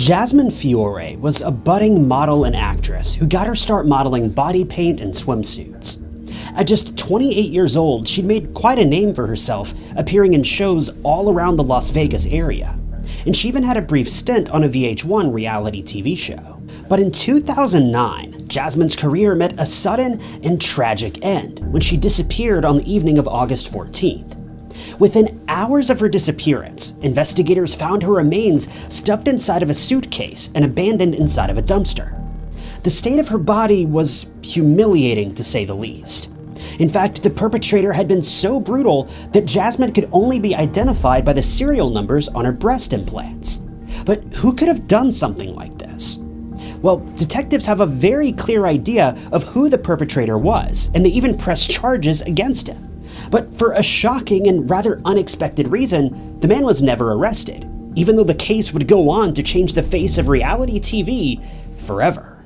Jasmine Fiore was a budding model and actress who got her start modeling body paint and swimsuits. At just 28 years old, she'd made quite a name for herself, appearing in shows all around the Las Vegas area. And she even had a brief stint on a VH1 reality TV show. But in 2009, Jasmine's career met a sudden and tragic end when she disappeared on the evening of August 14th. Within hours of her disappearance, investigators found her remains stuffed inside of a suitcase and abandoned inside of a dumpster. The state of her body was humiliating, to say the least. In fact, the perpetrator had been so brutal that Jasmine could only be identified by the serial numbers on her breast implants. But who could have done something like this? Well, detectives have a very clear idea of who the perpetrator was, and they even pressed charges against him. But for a shocking and rather unexpected reason, the man was never arrested, even though the case would go on to change the face of reality TV forever.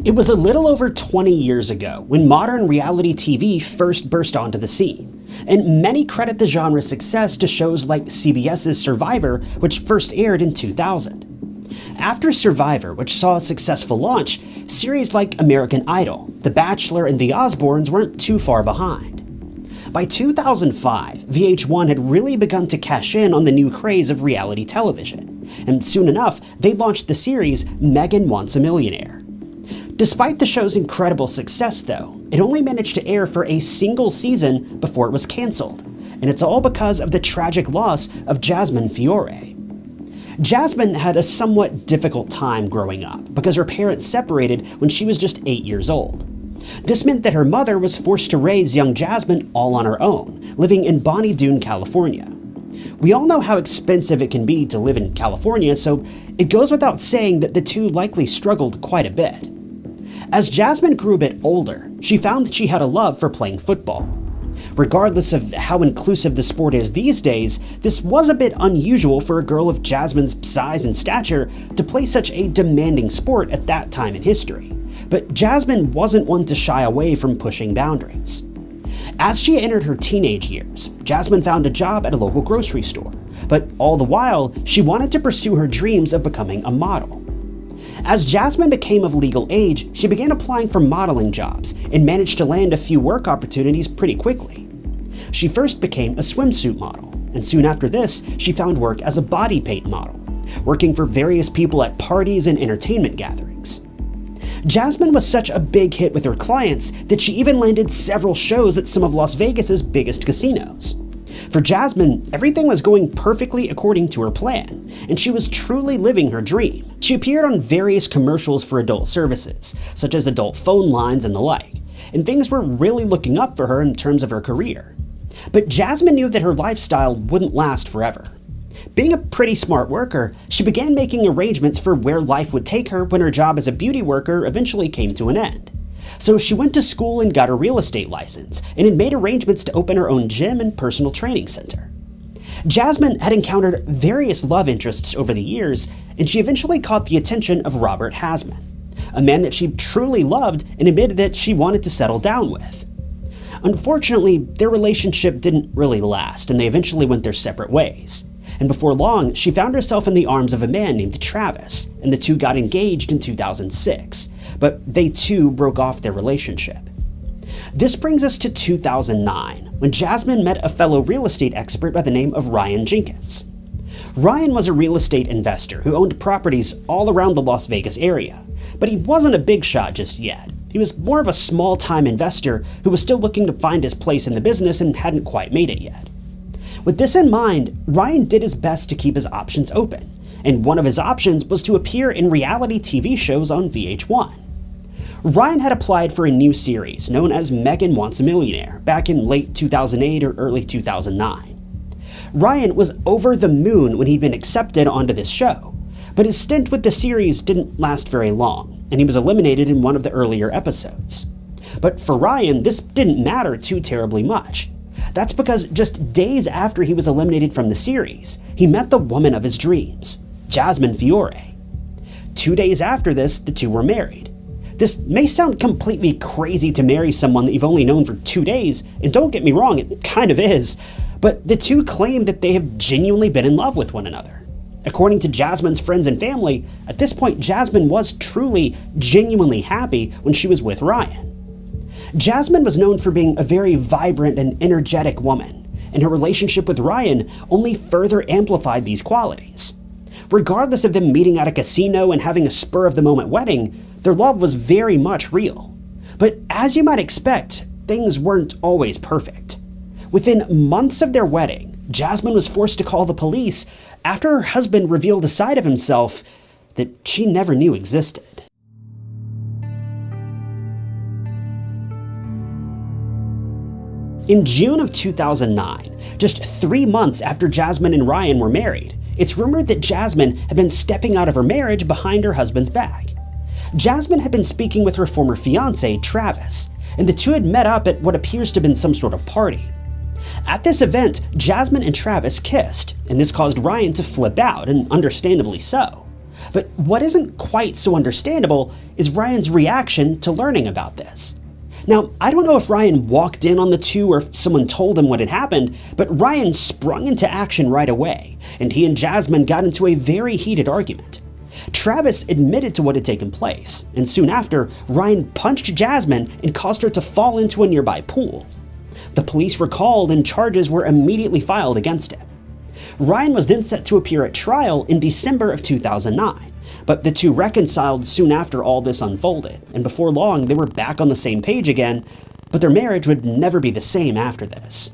It was a little over 20 years ago when modern reality TV first burst onto the scene, and many credit the genre's success to shows like CBS's Survivor, which first aired in 2000. After Survivor, which saw a successful launch, series like American Idol, The Bachelor, and The Osbournes weren't too far behind. By 2005, VH1 had really begun to cash in on the new craze of reality television, and soon enough, they launched the series Megan Wants a Millionaire. Despite the show's incredible success, though, it only managed to air for a single season before it was canceled, and it's all because of the tragic loss of Jasmine Fiore. Jasmine had a somewhat difficult time growing up because her parents separated when she was just 8 years old. This meant that her mother was forced to raise young Jasmine all on her own, living in Bonnie Doon, California. We all know how expensive it can be to live in California, so it goes without saying that the two likely struggled quite a bit. As Jasmine grew a bit older, she found that she had a love for playing football. Regardless of how inclusive the sport is these days, this was a bit unusual for a girl of Jasmine's size and stature to play such a demanding sport at that time in history. But Jasmine wasn't one to shy away from pushing boundaries. As she entered her teenage years, Jasmine found a job at a local grocery store, but all the while, she wanted to pursue her dreams of becoming a model. As Jasmine became of legal age, she began applying for modeling jobs and managed to land a few work opportunities pretty quickly. She first became a swimsuit model, and soon after this, she found work as a body paint model, working for various people at parties and entertainment gatherings. Jasmine was such a big hit with her clients that she even landed several shows at some of Las Vegas's biggest casinos. For Jasmine, everything was going perfectly according to her plan, and she was truly living her dream. She appeared on various commercials for adult services, such as adult phone lines and the like, and things were really looking up for her in terms of her career. But Jasmine knew that her lifestyle wouldn't last forever. Being a pretty smart worker, she began making arrangements for where life would take her when her job as a beauty worker eventually came to an end. So she went to school and got a real estate license, and had made arrangements to open her own gym and personal training center. Jasmine had encountered various love interests over the years, and she eventually caught the attention of Robert Hasman, a man that she truly loved and admitted that she wanted to settle down with. Unfortunately, their relationship didn't really last, and they eventually went their separate ways. And before long, she found herself in the arms of a man named Travis, and the two got engaged in 2006, but they too broke off their relationship. This brings us to 2009, when Jasmine met a fellow real estate expert by the name of Ryan Jenkins. Ryan was a real estate investor who owned properties all around the Las Vegas area, but he wasn't a big shot just yet. He was more of a small-time investor who was still looking to find his place in the business and hadn't quite made it yet. With this in mind, Ryan did his best to keep his options open, and one of his options was to appear in reality TV shows on VH1. Ryan had applied for a new series known as Megan Wants a Millionaire back in late 2008 or early 2009. Ryan was over the moon when he'd been accepted onto this show, but his stint with the series didn't last very long, and he was eliminated in one of the earlier episodes. But for Ryan, this didn't matter too terribly much. That's because just days after he was eliminated from the series, he met the woman of his dreams, Jasmine Fiore. 2 days after this, the two were married. This may sound completely crazy to marry someone that you've only known for 2 days, and don't get me wrong, it kind of is, but the two claim that they have genuinely been in love with one another. According to Jasmine's friends and family, at this point Jasmine was truly, genuinely happy when she was with Ryan. Jasmine was known for being a very vibrant and energetic woman, and her relationship with Ryan only further amplified these qualities. Regardless of them meeting at a casino and having a spur-of-the-moment wedding, their love was very much real. But as you might expect, things weren't always perfect. Within months of their wedding, Jasmine was forced to call the police after her husband revealed a side of himself that she never knew existed. In June of 2009, just 3 months after Jasmine and Ryan were married, it's rumored that Jasmine had been stepping out of her marriage behind her husband's back. Jasmine had been speaking with her former fiancé, Travis, and the two had met up at what appears to have been some sort of party. At this event, Jasmine and Travis kissed, and this caused Ryan to flip out, and understandably so. But what isn't quite so understandable is Ryan's reaction to learning about this. Now, I don't know if Ryan walked in on the two or if someone told him what had happened, but Ryan sprung into action right away, and he and Jasmine got into a very heated argument. Travis admitted to what had taken place, and soon after, Ryan punched Jasmine and caused her to fall into a nearby pool. The police were called and charges were immediately filed against him. Ryan was then set to appear at trial in December of 2009, but the two reconciled soon after all this unfolded, and before long they were back on the same page again, but their marriage would never be the same after this.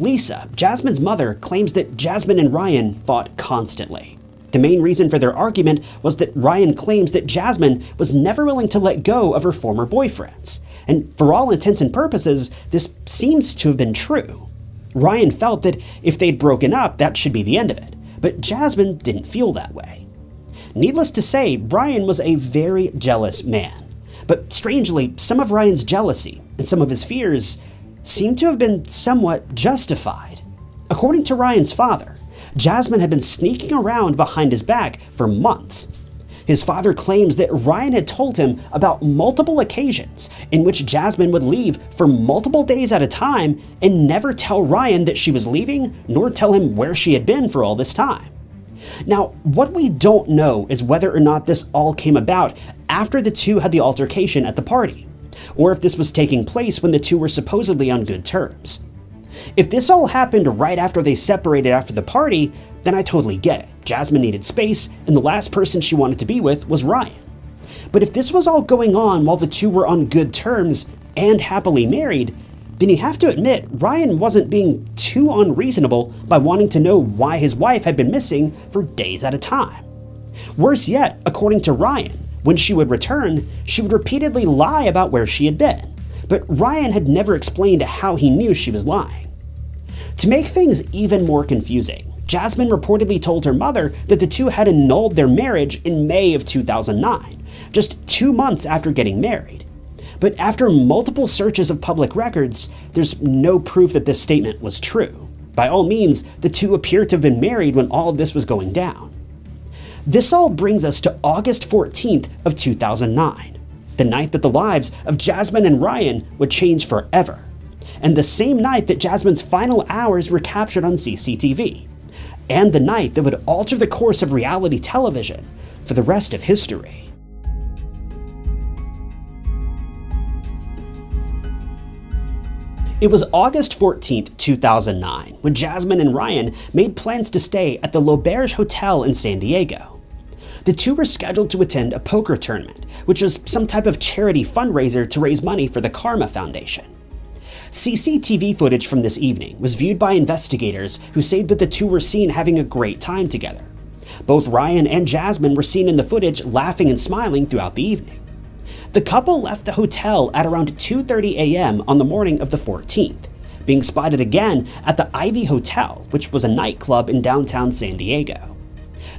Lisa, Jasmine's mother, claims that Jasmine and Ryan fought constantly. The main reason for their argument was that Ryan claims that Jasmine was never willing to let go of her former boyfriends, and for all intents and purposes, this seems to have been true. Ryan felt that if they'd broken up, that should be the end of it, but Jasmine didn't feel that way. Needless to say, Ryan was a very jealous man, but strangely, some of Ryan's jealousy and some of his fears seem to have been somewhat justified. According to Ryan's father, Jasmine had been sneaking around behind his back for months. His father claims that Ryan had told him about multiple occasions in which Jasmine would leave for multiple days at a time and never tell Ryan that she was leaving, nor tell him where she had been for all this time. Now, what we don't know is whether or not this all came about after the two had the altercation at the party, or if this was taking place when the two were supposedly on good terms. If this all happened right after they separated after the party, then I totally get it. Jasmine needed space, and the last person she wanted to be with was Ryan. But if this was all going on while the two were on good terms and happily married, then you have to admit Ryan wasn't being too unreasonable by wanting to know why his wife had been missing for days at a time. Worse yet, according to Ryan, when she would return, she would repeatedly lie about where she had been, but Ryan had never explained how he knew she was lying. To make things even more confusing, Jasmine reportedly told her mother that the two had annulled their marriage in May of 2009, just 2 months after getting married. But after multiple searches of public records, there's no proof that this statement was true. By all means, the two appear to have been married when all of this was going down. This all brings us to August 14th of 2009, the night that the lives of Jasmine and Ryan would change forever, and the same night that Jasmine's final hours were captured on CCTV, and the night that would alter the course of reality television for the rest of history. It was August 14th, 2009, when Jasmine and Ryan made plans to stay at the L'Auberge Hotel in San Diego. The two were scheduled to attend a poker tournament, which was some type of charity fundraiser to raise money for the Karma Foundation. CCTV footage from this evening was viewed by investigators who said that the two were seen having a great time together. Both Ryan and Jasmine were seen in the footage laughing and smiling throughout the evening. The couple left the hotel at around 2:30 a.m. on the morning of the 14th, being spotted again at the Ivy Hotel, which was a nightclub in downtown San Diego.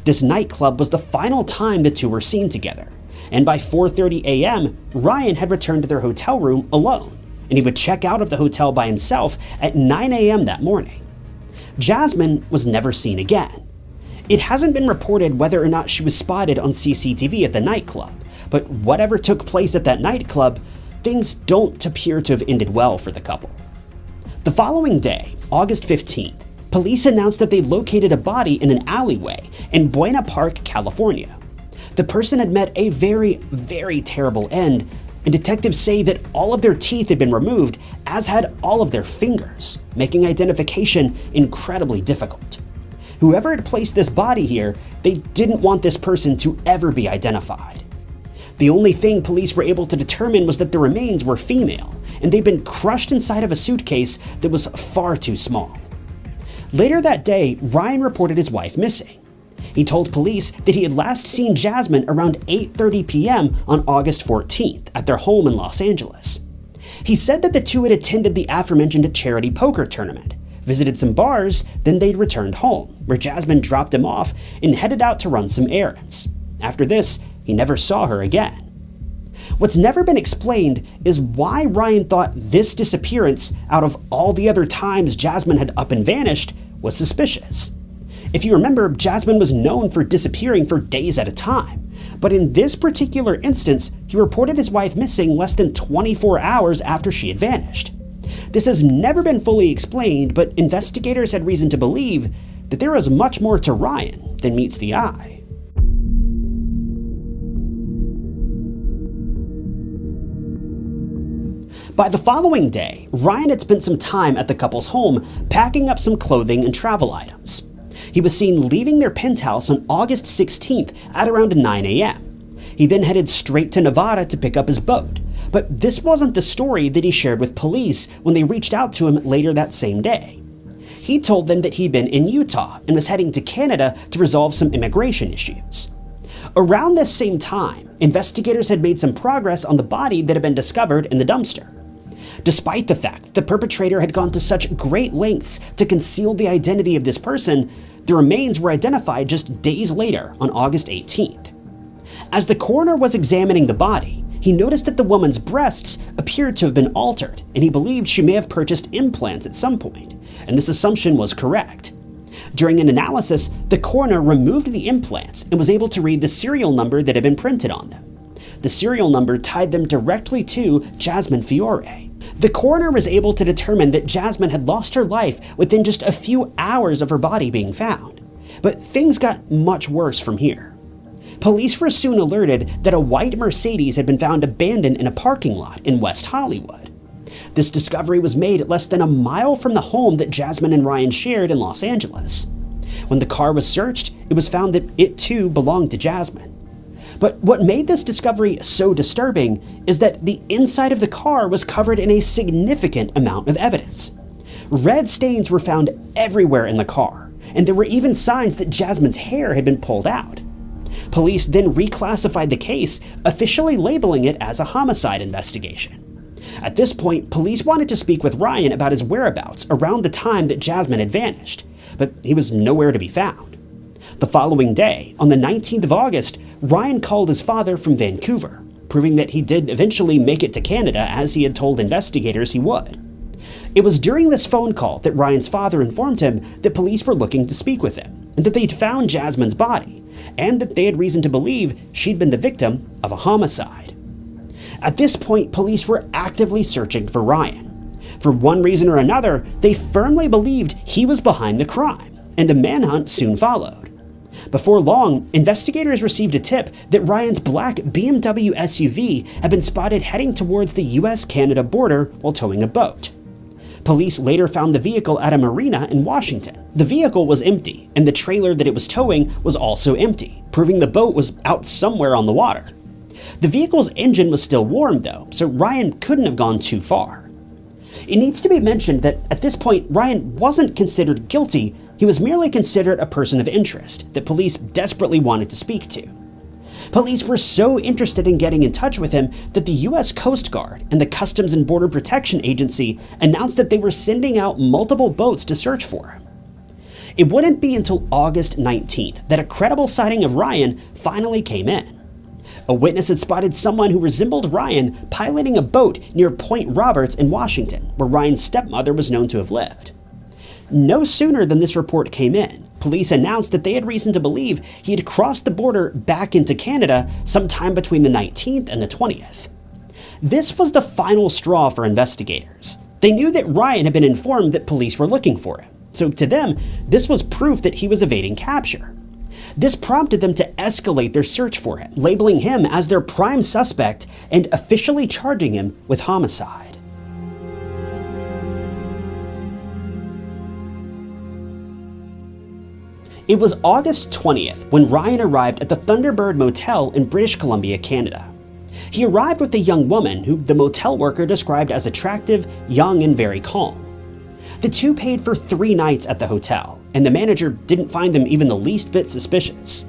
This nightclub was the final time the two were seen together, and by 4:30 a.m., Ryan had returned to their hotel room alone, and he would check out of the hotel by himself at 9 a.m. that morning. Jasmine was never seen again. It hasn't been reported whether or not she was spotted on CCTV at the nightclub, but whatever took place at that nightclub, things don't appear to have ended well for the couple. The following day, August 15th, police announced that they located a body in an alleyway in Buena Park, California. The person had met a very, very terrible end, and detectives say that all of their teeth had been removed, as had all of their fingers, making identification incredibly difficult. Whoever had placed this body here, they didn't want this person to ever be identified. The only thing police were able to determine was that the remains were female, and they'd been crushed inside of a suitcase that was far too small. Later that day, Ryan reported his wife missing. He told police that he had last seen Jasmine around 8:30 p.m. on August 14th at their home in Los Angeles. He said that the two had attended the aforementioned charity poker tournament, visited some bars, then they'd returned home, where Jasmine dropped him off and headed out to run some errands. After this, he never saw her again. What's never been explained is why Ryan thought this disappearance, out of all the other times Jasmine had up and vanished, was suspicious. If you remember, Jasmine was known for disappearing for days at a time, but in this particular instance, he reported his wife missing less than 24 hours after she had vanished. This has never been fully explained, but investigators had reason to believe that there was much more to Ryan than meets the eye. By the following day, Ryan had spent some time at the couple's home packing up some clothing and travel items. He was seen leaving their penthouse on August 16th at around 9 a.m. He then headed straight to Nevada to pick up his boat, but this wasn't the story that he shared with police when they reached out to him later that same day. He told them that he'd been in Utah and was heading to Canada to resolve some immigration issues. Around this same time, investigators had made some progress on the body that had been discovered in the dumpster. Despite the fact that the perpetrator had gone to such great lengths to conceal the identity of this person, the remains were identified just days later on August 18th. As the coroner was examining the body, he noticed that the woman's breasts appeared to have been altered, and he believed she may have purchased implants at some point, and this assumption was correct. During an analysis, the coroner removed the implants and was able to read the serial number that had been printed on them. The serial number tied them directly to Jasmine Fiore. The coroner was able to determine that Jasmine had lost her life within just a few hours of her body being found. But things got much worse from here. Police were soon alerted that a white Mercedes had been found abandoned in a parking lot in West Hollywood. This discovery was made less than a mile from the home that Jasmine and Ryan shared in Los Angeles. When the car was searched, it was found that it too belonged to Jasmine. But what made this discovery so disturbing is that the inside of the car was covered in a significant amount of evidence. Red stains were found everywhere in the car, and there were even signs that Jasmine's hair had been pulled out. Police then reclassified the case, officially labeling it as a homicide investigation. At this point, police wanted to speak with Ryan about his whereabouts around the time that Jasmine had vanished, but he was nowhere to be found. The following day, on the 19th of August, Ryan called his father from Vancouver, proving that he did eventually make it to Canada as he had told investigators he would. It was during this phone call that Ryan's father informed him that police were looking to speak with him, and that they'd found Jasmine's body, and that they had reason to believe she'd been the victim of a homicide. At this point, police were actively searching for Ryan. For one reason or another, they firmly believed he was behind the crime, and a manhunt soon followed. Before long, investigators received a tip that Ryan's black BMW SUV had been spotted heading towards the US-Canada border while towing a boat. Police later found the vehicle at a marina in Washington. The vehicle was empty, and the trailer that it was towing was also empty, proving the boat was out somewhere on the water. The vehicle's engine was still warm though, so Ryan couldn't have gone too far. It needs to be mentioned that at this point, Ryan wasn't considered guilty. He was merely considered a person of interest that police desperately wanted to speak to. Police were so interested in getting in touch with him that the US Coast Guard and the Customs and Border Protection Agency announced that they were sending out multiple boats to search for him. It wouldn't be until August 19th that a credible sighting of Ryan finally came in. A witness had spotted someone who resembled Ryan piloting a boat near Point Roberts in Washington, where Ryan's stepmother was known to have lived. No sooner than this report came in, police announced that they had reason to believe he had crossed the border back into Canada sometime between the 19th and the 20th. This was the final straw for investigators. They knew that Ryan had been informed that police were looking for him, so to them, this was proof that he was evading capture. This prompted them to escalate their search for him, labeling him as their prime suspect and officially charging him with homicide. It was August 20th when Ryan arrived at the Thunderbird Motel in British Columbia, Canada. He arrived with a young woman who the motel worker described as attractive, young, and very calm. The two paid for 3 nights at the hotel, and the manager didn't find them even the least bit suspicious.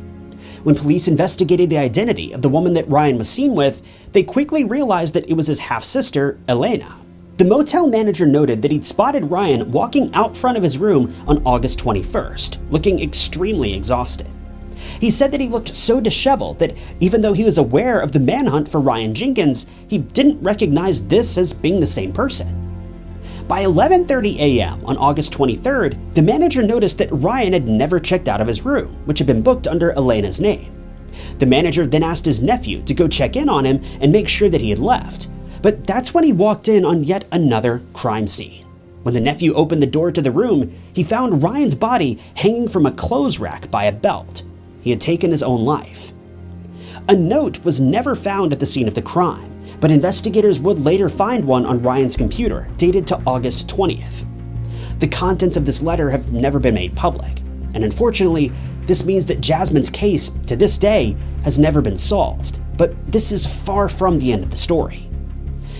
When police investigated the identity of the woman that Ryan was seen with, they quickly realized that it was his half-sister, Elena. The motel manager noted that he'd spotted Ryan walking out front of his room on August 21st, looking extremely exhausted. He said that he looked so disheveled that even though he was aware of the manhunt for Ryan Jenkins, he didn't recognize this as being the same person. By 11:30 a.m. on August 23rd, the manager noticed that Ryan had never checked out of his room, which had been booked under Elena's name. The manager then asked his nephew to go check in on him and make sure that he had left, but that's when he walked in on yet another crime scene. When the nephew opened the door to the room, he found Ryan's body hanging from a clothes rack by a belt. He had taken his own life. A note was never found at the scene of the crime, but investigators would later find one on Ryan's computer, dated to August 20th. The contents of this letter have never been made public, and unfortunately, this means that Jasmine's case, to this day, has never been solved. But this is far from the end of the story.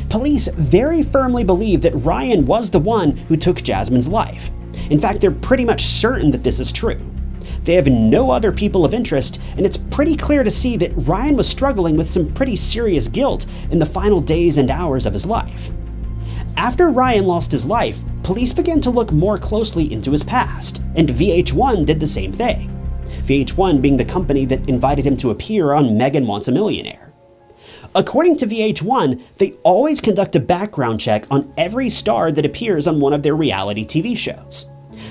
Police very firmly believe that Ryan was the one who took Jasmine's life. In fact, they're pretty much certain that this is true. They have no other people of interest, and it's pretty clear to see that Ryan was struggling with some pretty serious guilt in the final days and hours of his life. After Ryan lost his life, police began to look more closely into his past, and VH1 did the same thing. VH1 being the company that invited him to appear on Megan Wants a Millionaire. According to VH1, they always conduct a background check on every star that appears on one of their reality TV shows.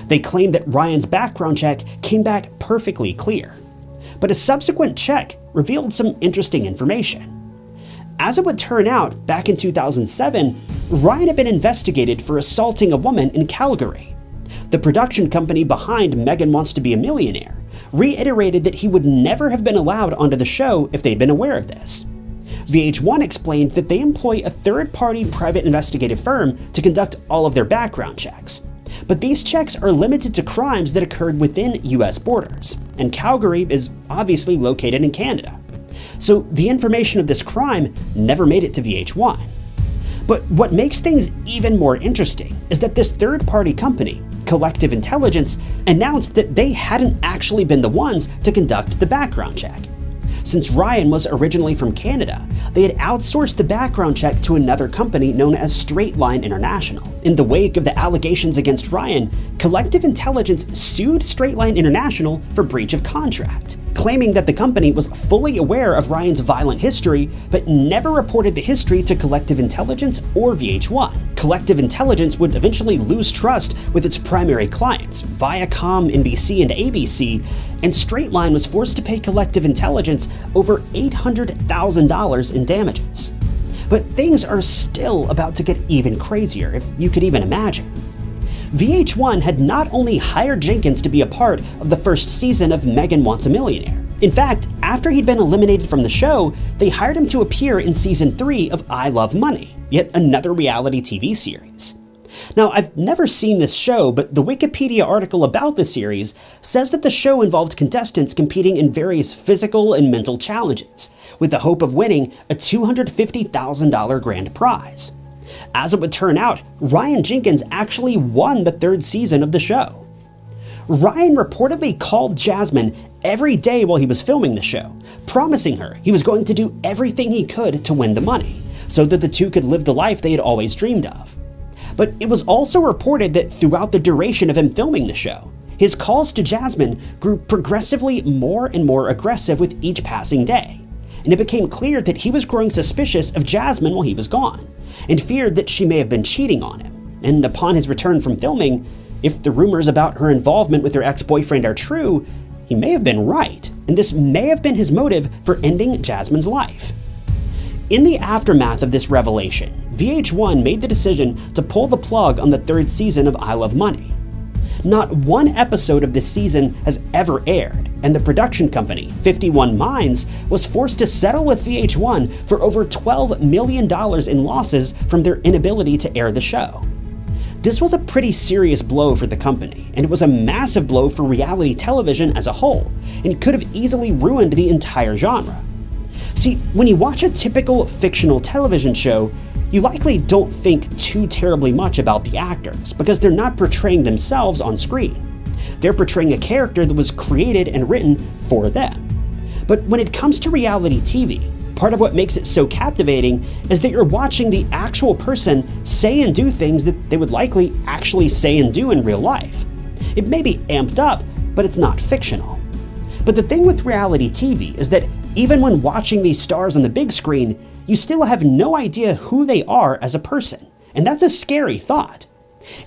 They claim that Ryan's background check came back perfectly clear. But a subsequent check revealed some interesting information. As it would turn out, back in 2007, Ryan had been investigated for assaulting a woman in Calgary. The production company behind Megan Wants to Be a Millionaire reiterated that he would never have been allowed onto the show if they'd been aware of this. VH1 explained that they employ a third-party private investigative firm to conduct all of their background checks. But these checks are limited to crimes that occurred within US borders, and Calgary is obviously located in Canada. So the information of this crime never made it to VH1. But what makes things even more interesting is that this third-party company, Collective Intelligence, announced that they hadn't actually been the ones to conduct the background check. Since Ryan was originally from Canada, they had outsourced the background check to another company known as Straight Line International. In the wake of the allegations against Ryan, Collective Intelligence sued Straight Line International for breach of contract, claiming that the company was fully aware of Ryan's violent history, but never reported the history to Collective Intelligence or VH1. Collective Intelligence would eventually lose trust with its primary clients, Viacom, NBC, and ABC, and Straight Line was forced to pay Collective Intelligence over $800,000 in damages. But things are still about to get even crazier, if you could even imagine. VH1 had not only hired Jenkins to be a part of the first season of Megan Wants a Millionaire. In fact, after he'd been eliminated from the show, they hired him to appear in season 3 of I Love Money, yet another reality TV series. Now, I've never seen this show, but the Wikipedia article about the series says that the show involved contestants competing in various physical and mental challenges, with the hope of winning a $250,000 grand prize. As it would turn out, Ryan Jenkins actually won the 3rd season of the show. Ryan reportedly called Jasmine every day while he was filming the show, promising her he was going to do everything he could to win the money, so that the two could live the life they had always dreamed of. But it was also reported that throughout the duration of him filming the show, his calls to Jasmine grew progressively more and more aggressive with each passing day, and it became clear that he was growing suspicious of Jasmine while he was gone, and feared that she may have been cheating on him. And upon his return from filming, If the rumors about her involvement with her ex-boyfriend are true, he may have been right, and this may have been his motive for ending Jasmine's life. In the aftermath of this revelation, VH1 made the decision to pull the plug on the third season of I Love Money. Not one episode of this season has ever aired, and the production company, 51 Minds, was forced to settle with VH1 for over $12 million in losses from their inability to air the show. This was a pretty serious blow for the company, and it was a massive blow for reality television as a whole, and could have easily ruined the entire genre. See, when you watch a typical fictional television show, you likely don't think too terribly much about the actors, because they're not portraying themselves on screen. They're portraying a character that was created and written for them. But when it comes to reality TV, part of what makes it so captivating is that you're watching the actual person say and do things that they would likely actually say and do in real life. It may be amped up, but it's not fictional. But the thing with reality TV is that even when watching these stars on the big screen, you still have no idea who they are as a person, and that's a scary thought.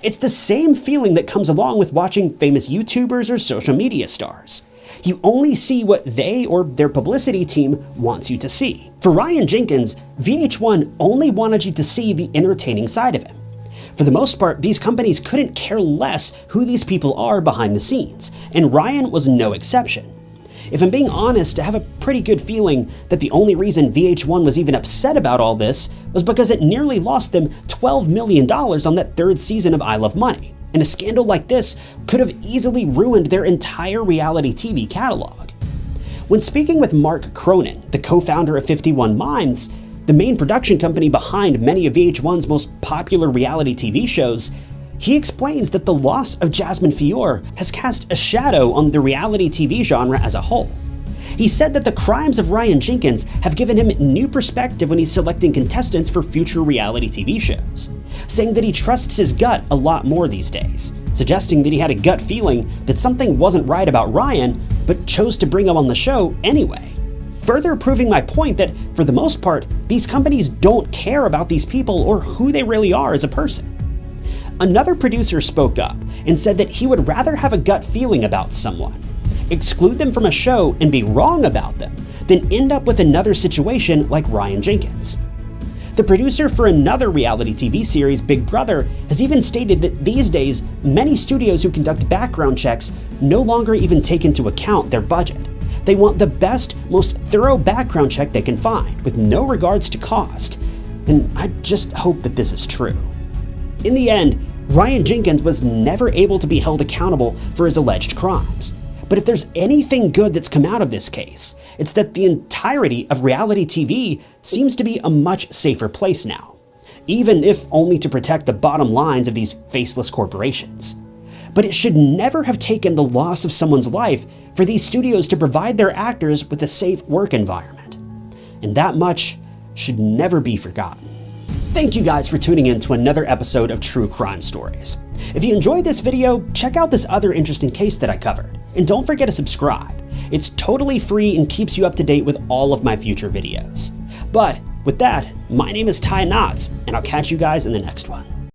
It's the same feeling that comes along with watching famous YouTubers or social media stars. You only see what they or their publicity team wants you to see. For Ryan Jenkins, VH1 only wanted you to see the entertaining side of him. For the most part, these companies couldn't care less who these people are behind the scenes, and Ryan was no exception. If I'm being honest, I have a pretty good feeling that the only reason VH1 was even upset about all this was because it nearly lost them $12 million on that third season of I Love Money. And a scandal like this could have easily ruined their entire reality TV catalog. When speaking with Mark Cronin, the co-founder of 51 Minds, the main production company behind many of VH1's most popular reality TV shows, he explains that the loss of Jasmine Fiore has cast a shadow on the reality TV genre as a whole. He said that the crimes of Ryan Jenkins have given him new perspective when he's selecting contestants for future reality TV shows, saying that he trusts his gut a lot more these days, suggesting that he had a gut feeling that something wasn't right about Ryan, but chose to bring him on the show anyway. Further proving my point that, for the most part, these companies don't care about these people or who they really are as a person. Another producer spoke up and said that he would rather have a gut feeling about someone, exclude them from a show and be wrong about them, than end up with another situation like Ryan Jenkins. The producer for another reality TV series, Big Brother, has even stated that these days, many studios who conduct background checks no longer even take into account their budget. They want the best, most thorough background check they can find, with no regards to cost. And I just hope that this is true. In the end, Ryan Jenkins was never able to be held accountable for his alleged crimes. But if there's anything good that's come out of this case, it's that the entirety of reality TV seems to be a much safer place now, even if only to protect the bottom lines of these faceless corporations. But it should never have taken the loss of someone's life for these studios to provide their actors with a safe work environment. And that much should never be forgotten. Thank you guys for tuning in to another episode of True Crime Stories. If you enjoyed this video, check out this other interesting case that I covered. And don't forget to subscribe. It's totally free and keeps you up to date with all of my future videos. But with that, my name is Ty Knotts, and I'll catch you guys in the next one.